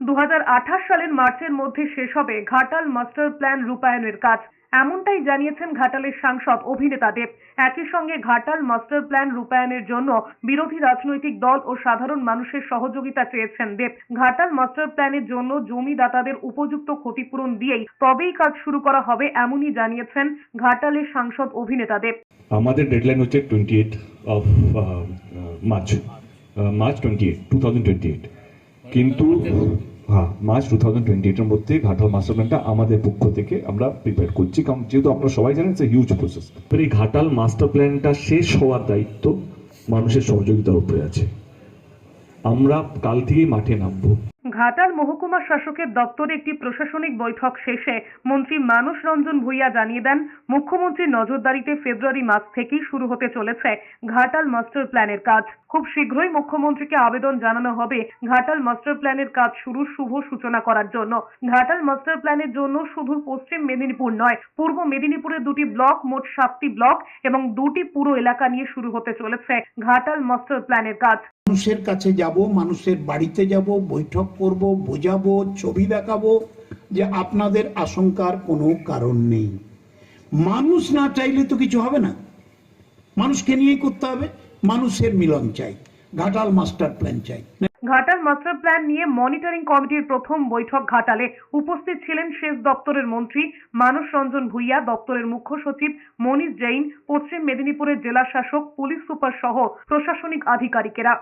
2028 সালের মার্চের মধ্যে শেষ হবে ঘাটাল মাস্টার প্ল্যান রূপায়ণের কাজ, এমনটাই জানিয়েছেন ঘাটালের সাংসদ অভিনেতা দেব। একই সঙ্গে ঘাটাল মাস্টার প্ল্যান রূপায়ণের জন্য বিরোধী রাজনৈতিক দল ও সাধারণ মানুষের সহযোগিতা চেয়েছেন দেব। ঘাটাল মাস্টার প্ল্যানের জন্য জমিদাতাদের উপযুক্ত ক্ষতিপূরণ দিয়েই তবেই কাজ শুরু করা হবে, এমনই জানিয়েছেন ঘাটালের সাংসদ অভিনেতা দেব। আমাদের ডেডলাইন হচ্ছে 28 অফ মার্চ, মার্চ 28, 2028, কিন্তু মার্চ 2028 এর মধ্যে ঘাটাল মাস্টার প্ল্যানটা আমাদের পক্ষ থেকে আমরা প্রিপেয়ার করছি, কারণ যেহেতু আপনারা সবাই জানেন ইটস এ হিউজ প্রসেস। এই ঘাটাল মাস্টার প্ল্যানটা শেষ হওয়ার দায়িত্ব মানুষের সহযোগিতার উপরে আছে। আমরা কাল থেকেই মাঠে নামবো। ঘাটাল মহকুমা শাসকের দপ্তরে একটি প্রশাসনিক বৈঠক শেষে মন্ত্রী মানস রঞ্জন ভূঁইয়া জানিয়ে দেন, মুখ্যমন্ত্রীর নজরদারিতে ফেব্রুয়ারি মাস থেকেই শুরু হতে চলেছে ঘাটাল মাস্টার প্ল্যানের কাজ। খুব শীঘ্রই মুখ্যমন্ত্রীকে আবেদন জানানো হবে ঘাটাল মাস্টার প্ল্যানের কাজ শুরুর শুভ সূচনা করার জন্য। ঘাটাল মাস্টার প্ল্যানের জন্য শুধু পশ্চিম মেদিনীপুর নয়, পূর্ব মেদিনীপুরের 2টি ব্লক, মোট 7টি ব্লক এবং 2টি পুরো এলাকা নিয়ে শুরু হতে চলেছে ঘাটাল মাস্টার প্ল্যানের কাজ। মানুষের কাছে যাব, মানুষের বাড়িতে যাব, বৈঠক করব, বোঝাবো, ছবি দেখাবো যে আপনাদের আশঙ্কার কোনো কারণ নেই। মানুষ না চাইলে তো কিছু হবে না, মানুষকে নিয়েই করতে হবে। মানুষের মিলন চাই, ঘাটাল মাস্টার প্ল্যান চাই। ঘাটাল মাস্টার প্ল্যান নিয়ে মনিটরিং কমিটির প্রথম বৈঠক ঘাটালে। উপস্থিত ছিলেন সেচ দপ্তরের মন্ত্রী মানস রঞ্জন ভূঁইয়া, দপ্তরের মুখ্য সচিব মনীষ জৈন, পশ্চিম মেদিনীপুরের জেলা শাসক, পুলিশ সুপার সহ প্রশাসনিক আধিকারিকেরা।